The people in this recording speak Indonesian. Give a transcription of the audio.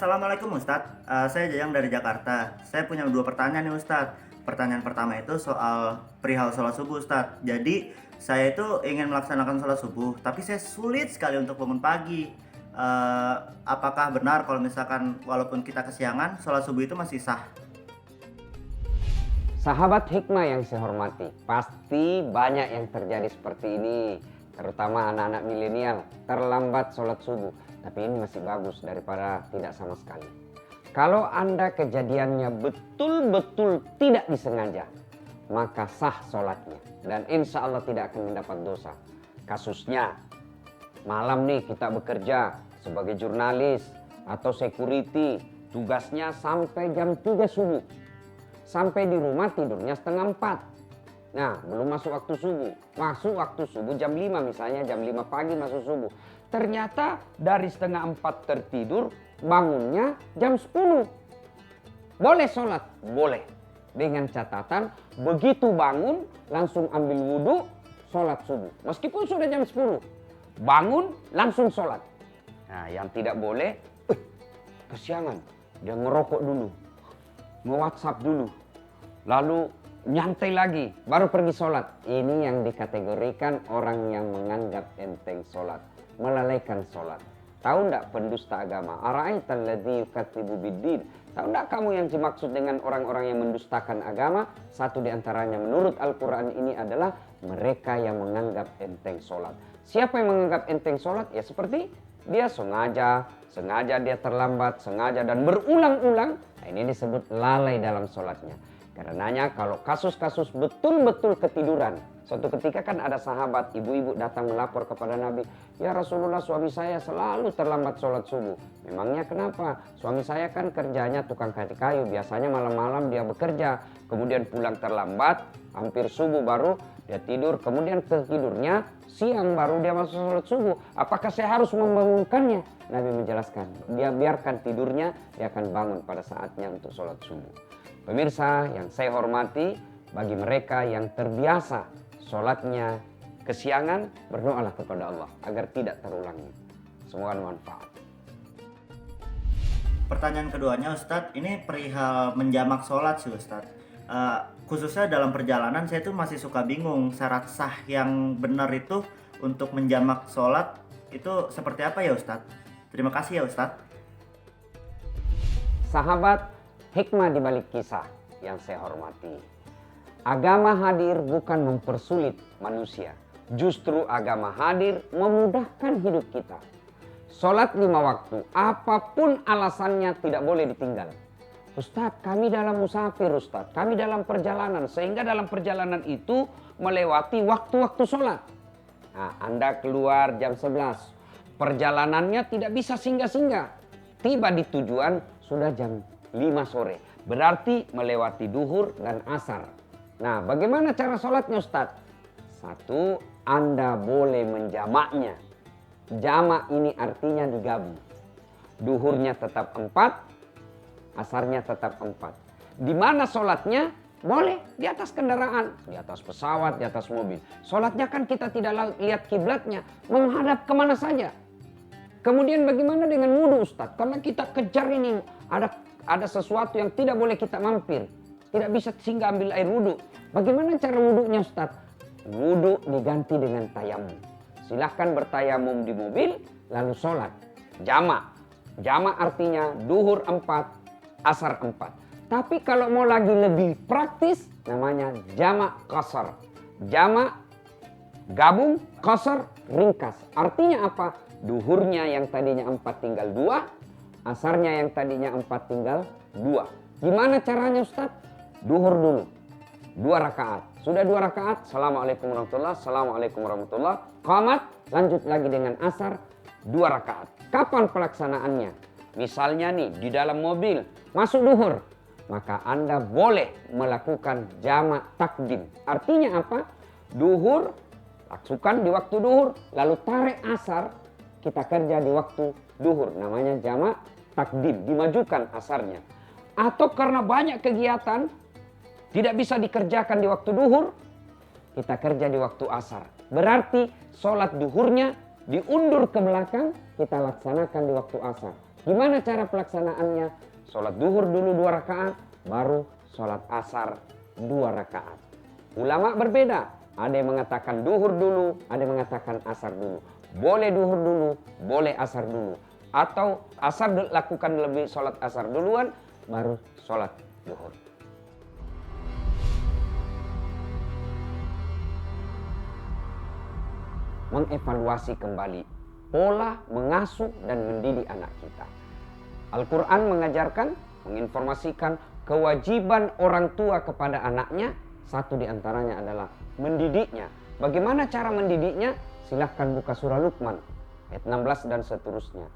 Assalamualaikum Ustadz. Saya Jayang dari Jakarta. Saya punya dua pertanyaan nih Ustadz. Pertanyaan pertama itu soal perihal sholat subuh Ustadz. Jadi saya itu ingin melaksanakan sholat subuh, tapi saya sulit sekali untuk bangun pagi. Apakah benar kalau misalkan walaupun kita kesiangan, sholat subuh itu masih sah? Sahabat hikmah yang saya hormati, pasti banyak yang terjadi seperti ini, terutama anak-anak milenial, terlambat sholat subuh. Tapi ini masih bagus daripada tidak sama sekali. Kalau Anda kejadiannya betul-betul tidak disengaja, maka sah sholatnya dan insya Allah tidak akan mendapat dosa. Kasusnya, malam nih kita bekerja sebagai jurnalis atau security, tugasnya sampai jam 3 subuh. Sampai di rumah tidurnya setengah 4. Nah, belum masuk waktu subuh. Masuk waktu subuh jam 5 misalnya, jam 5 pagi masuk subuh. Ternyata dari setengah 4 tertidur, bangunnya jam 10. Boleh sholat? Boleh. Dengan catatan, begitu bangun langsung ambil wudhu, sholat subuh. Meskipun sudah jam 10. Bangun langsung sholat. Nah, yang tidak boleh, kesiangan. Dia ngerokok dulu. Nge-WhatsApp dulu. Lalu nyantai lagi, baru pergi sholat. Ini yang dikategorikan orang yang menganggap enteng sholat, melalaikan sholat. Tahu enggak pendusta agama? Ara'aital ladzi yukadzibu biddin. Tahu enggak kamu yang dimaksud dengan orang-orang yang mendustakan agama? Satu di antaranya menurut Al-Quran ini adalah mereka yang menganggap enteng sholat. Siapa yang menganggap enteng sholat? Ya seperti dia sengaja dia terlambat, sengaja dan berulang-ulang. Nah, ini disebut lalai dalam sholatnya. Karenanya kalau kasus-kasus betul-betul ketiduran. Suatu ketika kan ada sahabat ibu-ibu datang melapor kepada Nabi. Ya Rasulullah, suami saya selalu terlambat sholat subuh. Memangnya kenapa? Suami saya kan kerjanya tukang kayu. Biasanya malam-malam dia bekerja. Kemudian pulang terlambat, hampir subuh baru dia tidur. Kemudian tidurnya siang baru dia masuk sholat subuh. Apakah saya harus membangunkannya? Nabi menjelaskan, dia biarkan tidurnya, dia akan bangun pada saatnya untuk sholat subuh. Pemirsa yang saya hormati, bagi mereka yang terbiasa sholatnya kesiangan, berdoalah kepada Allah agar tidak terulangi. Semoga bermanfaat. Pertanyaan keduanya Ustadz, ini perihal menjamak sholat sih Ustadz. Khususnya dalam perjalanan saya tuh masih suka bingung syarat sah yang benar itu untuk menjamak sholat itu seperti apa ya Ustadz? Terima kasih ya Ustadz. Sahabat hikmah di balik kisah yang saya hormati. Agama hadir bukan mempersulit manusia. Justru agama hadir memudahkan hidup kita. Sholat 5 waktu, apapun alasannya tidak boleh ditinggal. Ustadz, kami dalam musafir Ustadz, kami dalam perjalanan. Sehingga dalam perjalanan itu melewati waktu-waktu sholat. Nah, Anda keluar jam 11. Perjalanannya tidak bisa singgah-singgah. Tiba di tujuan sudah jam 5 sore. Berarti melewati duhur dan asar. Nah, bagaimana cara sholatnya Ustadz? Satu, Anda boleh menjamaknya. Jamak ini artinya digabung. Duhurnya tetap 4, asarnya tetap 4. Di mana sholatnya? Boleh di atas kendaraan, di atas pesawat, di atas mobil. Sholatnya kan kita tidak lihat kiblatnya, menghadap kemana saja. Kemudian bagaimana dengan wudhu Ustadz? Karena kita kejar ini, ada sesuatu yang tidak boleh kita mampir. Tidak bisa singgah ambil air wudhu. Bagaimana cara wudhunya Ustadz? Wudhu diganti dengan tayamum. Silahkan bertayamum di mobil, lalu sholat. Jamak. Jamak artinya duhur 4, asar 4. Tapi kalau mau lagi lebih praktis, namanya jamak qasar. Jamak gabung, qasar ringkas. Artinya apa? Duhurnya yang tadinya 4 tinggal 2, asarnya yang tadinya 4 tinggal 2. Gimana caranya Ustadz? Duhur dulu, 2 rakaat. Sudah 2 rakaat, Assalamualaikum warahmatullahi, Assalamualaikum warahmatullahi. Qamat, lanjut lagi dengan asar, 2 rakaat. Kapan pelaksanaannya? Misalnya nih, di dalam mobil, masuk duhur. Maka Anda boleh melakukan jamak takdim. Artinya apa? Duhur, lakukan di waktu duhur, lalu tarik asar, kita kerja di waktu duhur. Namanya jamak takdim, dimajukan asarnya. Atau karena banyak kegiatan, tidak bisa dikerjakan di waktu duhur, kita kerja di waktu asar. Berarti sholat duhurnya diundur ke belakang, kita laksanakan di waktu asar. Gimana cara pelaksanaannya? Sholat duhur dulu 2 rakaat, baru sholat asar 2 rakaat. Ulama berbeda, ada yang mengatakan duhur dulu, ada yang mengatakan asar dulu. Boleh duhur dulu, boleh asar dulu. Atau asar lakukan lebih sholat asar duluan, baru sholat duhur. Mengevaluasi kembali pola mengasuh dan mendidik anak kita. Al-Quran mengajarkan, menginformasikan kewajiban orang tua kepada anaknya. Satu di antaranya adalah mendidiknya. Bagaimana cara mendidiknya? Silahkan buka surah Luqman ayat 16 dan seterusnya.